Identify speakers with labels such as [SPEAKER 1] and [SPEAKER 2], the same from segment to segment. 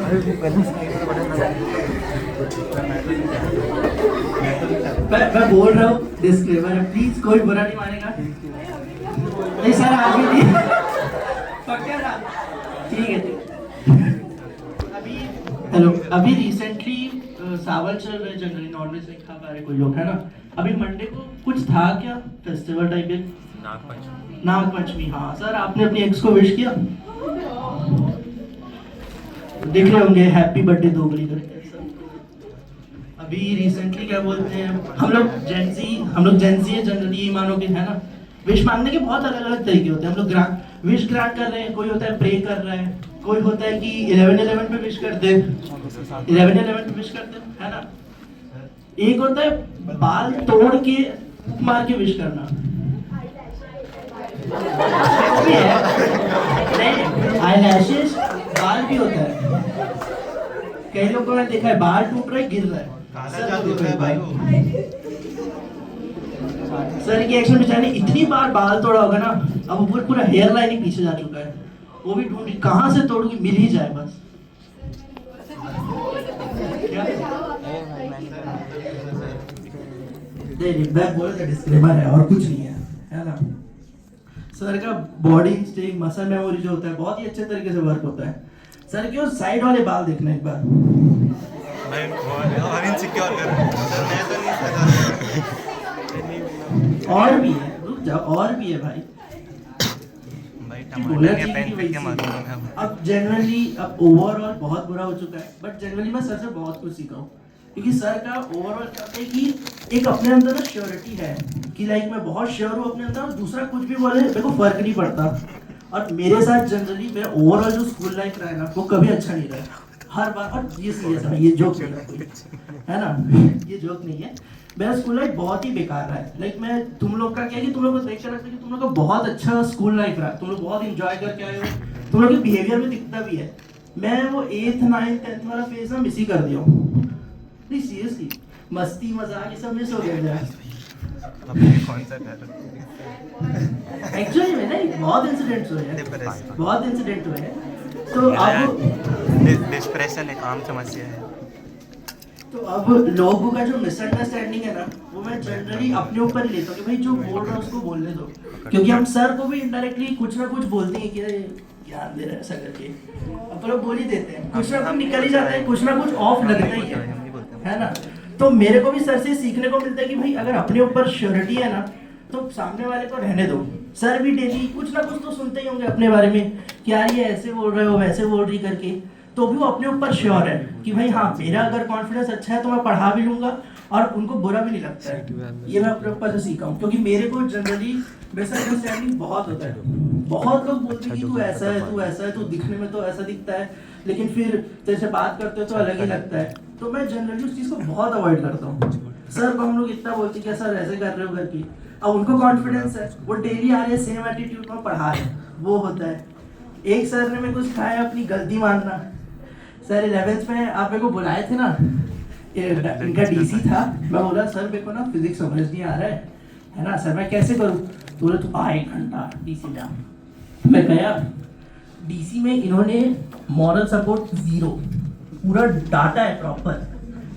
[SPEAKER 1] मैं बोल रहा हूँ डिस्क्लेमर है, प्लीज कोई बुरा नहीं मानेगा। नहीं सर आगे नहीं पक्का ना, ठीक है अभी हेलो अभी रिसेंटली सावन चल रहे, जनरली नॉनवेज नहीं खा पा रहे कोई लोग, है ना। अभी मंडे को कुछ था क्या फेस्टिवल टाइप में? नाग पंचमी। हाँ सर, आपने अपनी एक्स को विश किया? दिख रहे होंगे हैप्पी बर्थडे दोगली करके। अभी रिसेंटली क्या बोलते हैं, हम लोग जेंजी है जनरली, ये मानो कि है ना, विश मांगने के बहुत अलग अलग तरीके होते हैं। हम लोग विश ग्रांट कर रहे हैं, कोई होता है प्रे कर रहा है, कोई होता है कि 11/11 पे विश करते हैं, 11/11 पे विश करते हैं, है ना। एक होता है बाल तोड़ के फूंक मार के विश करना, भी है नहीं, आईलैशेस बाल भी होता है। कई लोगों ने देखा है बाल टूट रहा है, गिर रहा है, सर की एक्शन बेचारे इतनी बार बाल तोड़ा होगा ना, अब ऊपर पूरा हेयर लाइन ही पीछे जा चुका है, वो भी ढूंढी कहाँ से तोड़ूंगी, मिल ही जाए बस। डिस्क्लेमर है और कुछ नहीं है ना। सर का बॉडी इंस्टिंक्ट, मसल मेमोरी जो होता है बहुत ही अच्छे तरीके से वर्क होता है। सर के उस साइड वाले बाल देखना एक बार। और भी है, रुक जाओ, और भी है भाई। अब जनरली अब ओवरऑल बहुत बुरा हो चुका है, बट जनरली मैं सर से बहुत कुछ सीखा हूँ, क्योंकि सर का ओवरऑल क्या होता है कि एक अपने अंदर ना श्योरिटी है कि लाइक मैं बहुत श्योर हूँ अपने अंदर, और दूसरा कुछ भी बोले मेरे को फर्क नहीं पड़ता। और मेरे साथ जनरली मेरा ओवरऑल जो स्कूल लाइफ रहा है ना, वो कभी अच्छा नहीं रहा हर बार। और ये सीरियस है, ये जोक नहीं है ना, ये जोक नहीं है। मेरा स्कूल लाइफ बहुत ही बेकार रहा है। लाइक मैं तुम लोग का क्या है कि तुम लोग को देख कर लगता है कि तुम लोग का बहुत अच्छा स्कूल लाइफ रहा है, तुम लोग बहुत इंजॉय करके आए हो, तुम लोग के बिहेवियर में दिखता भी है। मैं वो 8th 9th 10th वाला फेज ना मिस ही कर दिया हूँ, नहीं सीरियसली, मस्ती मजाक ये सब मिस हो गया। एक्चुअली में नहीं, बहुत इंसिडेंट्स हुए हैं, बहुत इंसिडेंट हुए हैं। तो अब
[SPEAKER 2] डिप्रेशन एक आम समस्या है।
[SPEAKER 1] तो अब लोगों का जो मिसअंडरस्टैंडिंग है ना, वो मैं जनरली अपने ऊपर ही लेता हूँ कि भाई जो बोल रहा है उसको बोलने दो, क्योंकि हम सर को भी इनडायरेक्टली कुछ ना कुछ बोलते हैं कि ज्ञान दे रहा है ऐसा करके, अब लोग बोल ही देते हैं, कुछ ना कुछ निकल ही जाता है, कुछ ना कुछ ऑफ लगता ही है ना। तो मेरे को भी सर से सीखने को मिलता है कि भाई अगर अपने ऊपर श्योरिटी है ना, तो सामने वाले को रहने दो। सर भी डेली कुछ ना कुछ तो सुनते ही होंगे अपने बारे में कि यार ये ऐसे बोल रहे हो, वैसे बोल रही करके, तो भी वो अपने ऊपर श्योर है कि भाई हाँ मेरा अगर कॉन्फिडेंस अच्छा है तो मैं पढ़ा भी लूंगा और उनको बुरा भी नहीं लगता है। ये मैं अपने ऊपर से सीखा हूँ, क्योंकि मेरे को जनरली मिसअंडरस्टैंडिंग बहुत होता है। बहुत लोग बोलते हैं कि तू ऐसा है, तू ऐसा है, तू दिखने में तो ऐसा दिखता है, लेकिन फिर तेरे से बात करते हो तो अलग ही लगता है। तो मैं जनरली उस चीज़ को बहुत अवॉइड करता हूँ। सर को हम लोग इतना बोलते हैं कि सर ऐसे कर रहे हो करके, अब उनको कॉन्फिडेंस है, वो डेली आ रहे हैं सेम एटीट्यूड में पढ़ा रहे, वो होता है। एक सर ने मेरे को सिखाया अपनी गलती मानना। सर 11th में आप मेरे को बुलाए थे ना, इनका डीसी था, मैं बोला सर मेरे को ना फिजिक्स समझ नहीं आ रहा है ना सर, मैं कैसे करूँ? तो बोले तू आ 1 घंटा डीसी जा। मैं गया डीसी में, इन्होंने मॉरल सपोर्ट 0 पूरा डाटा है प्रॉपर,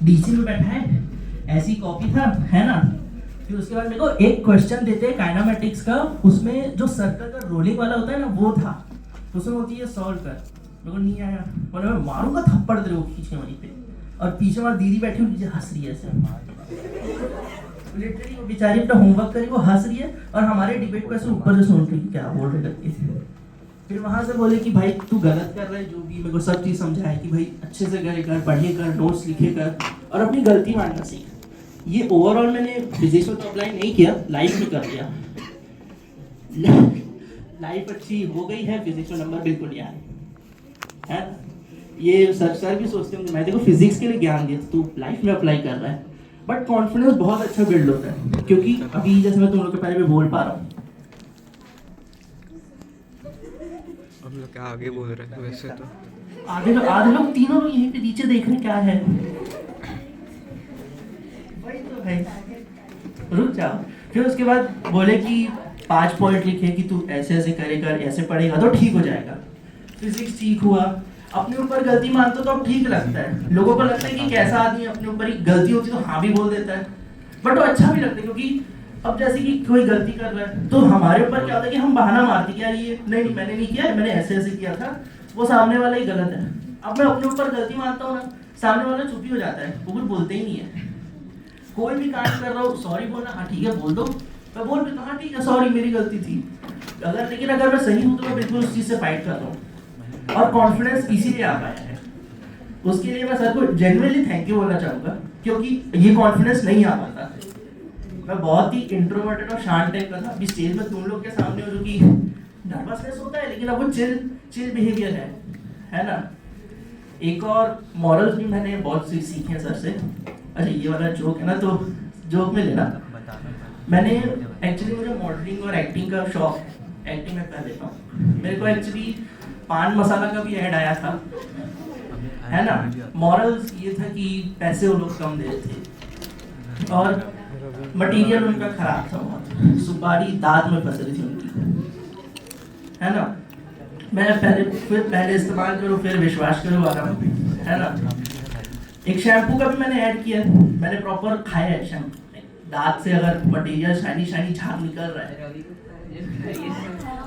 [SPEAKER 1] डीसी में बैठा है, ऐसी कॉपी था, है ना। फिर उसके बाद मेरे को एक क्वेश्चन देते हैं काइनेमेटिक्स का, उसमें जो सर्कल का रोलिंग वाला होता है ना वो था, उसमें होती है सॉल्व कर, मेरे को नहीं आया, बोले मैं मारूंगा थप्पड़ तेरे को खींच के वहीं पे, और पीछे हमारी दीदी बैठी हुई हंस रही है ऐसे, लिटरली वो बेचारी अपना होमवर्क करी, वो हंस रही है और हमारे डिबेट को ऐसे ऊपर से सुन रही है क्या बोल रहे करके। फिर वहां से बोले कि भाई तू गलत कर रहा है, जो भी मेरे को सब चीज़ समझाए कि भाई अच्छे से करे कर, पढ़िए कर, नोट्स लिखे कर और अपनी गलती मानना सीख। ये ओवरऑल मैंने फिजिक्स में तो अप्लाई नहीं किया, लाइफ में कर दिया। लाइफ अच्छी हो गई है, फिजिक्स में नंबर बिल्कुल नहीं आए, है ना। ये सर भी सोचते होंगे मैं देखो फिजिक्स के लिए ज्ञान दिया, तू लाइफ में अप्लाई कर रहा है, बट कॉन्फिडेंस बहुत अच्छा बिल्ड होता है, क्योंकि अभी जैसे मैं तुम लोग के पहले भी बोल पा रहा हूँ।
[SPEAKER 2] अब लोग क्या आगे बोल रहे हैं वैसे तो
[SPEAKER 1] आधे लोग तीनों लोग यहीं पे नीचे देख रहे क्या है, वही तो भाई। रुक जाओ। फिर उसके बाद बोले कि 5 पॉइंट लिखे कि तू ऐसे ऐसे करेगा, ऐसे पढ़ेगा तो ठीक हो जाएगा। फिजिक्स ठीक हुआ, अपने ऊपर गलती मानते हो तो अब ठीक लगता है, लोगों को लगता है कि कैसा आदमी अपने ऊपर ही गलती होती है तो हाँ भी बोल देता है, बट वो अच्छा भी लगता है क्योंकि अब जैसे कि कोई गलती कर रहा है तो हमारे ऊपर क्या होता है कि हम बहाना मारते कि यार ये नहीं मैंने नहीं किया है, मैंने ऐसे ऐसे किया था, वो सामने वाला ही गलत है। अब मैं अपने ऊपर गलती मानता हूँ ना, सामने वाला चुप ही हो जाता है, वो कुछ बोलते ही नहीं है। कोई भी कांड कर रहा हो सॉरी बोलना, हाँ ठीक है बोल दो, मैं बोल भी तो हाँ ठीक है सॉरी मेरी गलती थी, लेकिन अगर मैं सही हूँ तो मैं बिल्कुल उस चीज़ से फाइट कर रहा हूँ। और कॉन्फिडेंस इसीलिए आ पाया है, उसके लिए मैं सर को जेन्युइनली थैंक यू बोलना चाहूँगा, क्योंकि ये कॉन्फिडेंस नहीं आ पाता। मैं बहुत ही इंट्रोवर्टेड और शांत टाइप का था, अभी स्टेज में तुम लोग के सामने हो जो कि नर्वसनेस होता है, लेकिन अब वो चिल बिहेवियर है ना। एक और मॉरल्स भी मैंने बहुत सी सीखे हैं सर से। अच्छा ये वाला जोक है ना, तो जोक में लेना, मैंने एक्चुअली मुझे मॉडलिंग और एक्टिंग का शौक है, एक्टिंग में कर लेता हूँ। मेरे को एक्चुअली पान मसाला का भी ऐड आया था, है ना। मॉरल्स ये था कि पैसे वो लोग कम दे रहे थे और मटेरियल उनका खराब था बहुत, सुपारी दांत में फंस रही थी उनकी, है ना। मैं पहले इस्तेमाल करूँ फिर विश्वास करूँ वाला, है ना। एक शैम्पू का भी मैंने ऐड किया, मैंने प्रॉपर खाया है शैम्पू, दांत से अगर मटेरियल शाइनी शाइनी झाग निकल रहा है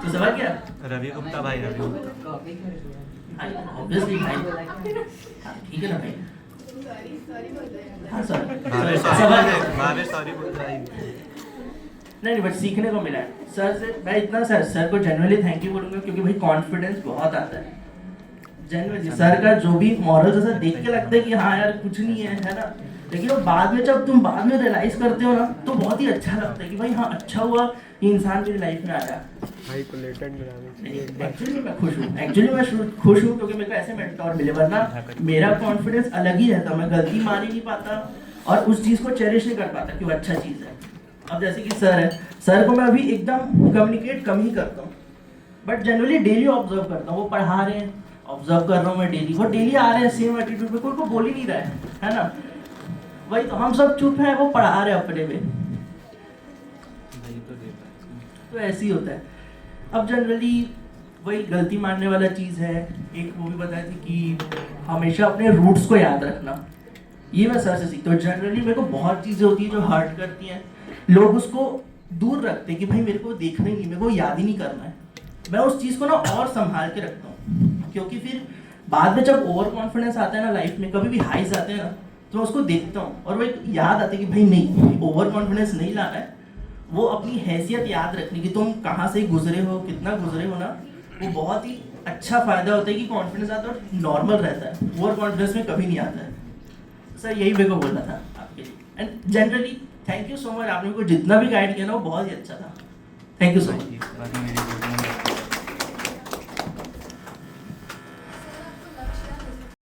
[SPEAKER 1] तो समझ गया।
[SPEAKER 3] रवि गुप्ता भाई, रवि गुप्ता
[SPEAKER 1] ऑब्वियसली भाई, हाँ, ठीक है ना भाई। हाँ सर
[SPEAKER 3] सॉरी बोल रहा है।
[SPEAKER 1] नहीं बट सीखने को मिला है सर से। मैं इतना सर को जेन्युइनली थैंक यू बोलूँगा क्योंकि भाई कॉन्फिडेंस बहुत आता है जेन्युइनली। सर का जो भी मॉरल जैसा देख के लगता है कि हाँ यार कुछ नहीं है ना, लेकिन वो बाद में जब तुम बाद में रियलाइज करते हो ना तो बहुत ही अच्छा लगता है कि भाई हाँ अच्छा हुआ ये इंसान मेरी लाइफ में आया।
[SPEAKER 2] भाई को लेटेंट बनाना
[SPEAKER 1] एक्चुअली मैं खुश हूँ क्योंकि मेरे को ऐसे मेंटोर मिले, वरना मेरा कॉन्फिडेंस अलग ही रहता, मैं गलती मान ही नहीं पाता और उस चीज़ को चेरिश नहीं कर पाता कि वो अच्छा चीज़ है। अब जैसे कि सर है, सर को मैं अभी एकदम कम्युनिकेट कम ही करता हूँ, बट जनरली डेली ऑब्जर्व करता हूँ, वो पढ़ा रहे हैं ऑब्जर्व कर रहा हूँ मैं डेली, वो डेली आ रहे हैं सेम एटीट्यूड में, कोई को बोल ही नहीं रहा है ना। वही तो हम सब चुप हैं, वो पढ़ा रहे हैं अपने में, तो ऐसे ही होता है। अब जनरली वही गलती मानने वाला चीज़ है। एक वो भी बताई थी कि हमेशा अपने रूट्स को याद रखना, ये मैं सर से सीखता हूँ। जनरली मेरे को बहुत चीज़ें होती हैं जो हर्ट करती हैं, लोग उसको दूर रखते हैं कि भाई मेरे को देखना ही नहीं, मेरे को याद ही नहीं करना है। मैं उस चीज़ को ना और संभाल के रखता हूँ, क्योंकि फिर बाद में जब ओवर कॉन्फिडेंस आता है ना लाइफ में, कभी भी हाइज आते हैं ना, तो मैं उसको देखता हूँ और वो एक याद आती है कि भाई नहीं ओवर कॉन्फिडेंस नहीं लाना है, वो अपनी हैसियत याद रखनी कि तुम कहाँ से गुजरे हो, कितना गुजरे हो ना, वो बहुत ही अच्छा फ़ायदा होता है कि कॉन्फिडेंस आता है और नॉर्मल रहता है, ओवर कॉन्फिडेंस में कभी नहीं आता है। सर यही मेरे को बोलना था आपके लिए। And generally thank you so much, आपने को जितना भी गाइड किया ना वो बहुत ही अच्छा था। Thank you so much.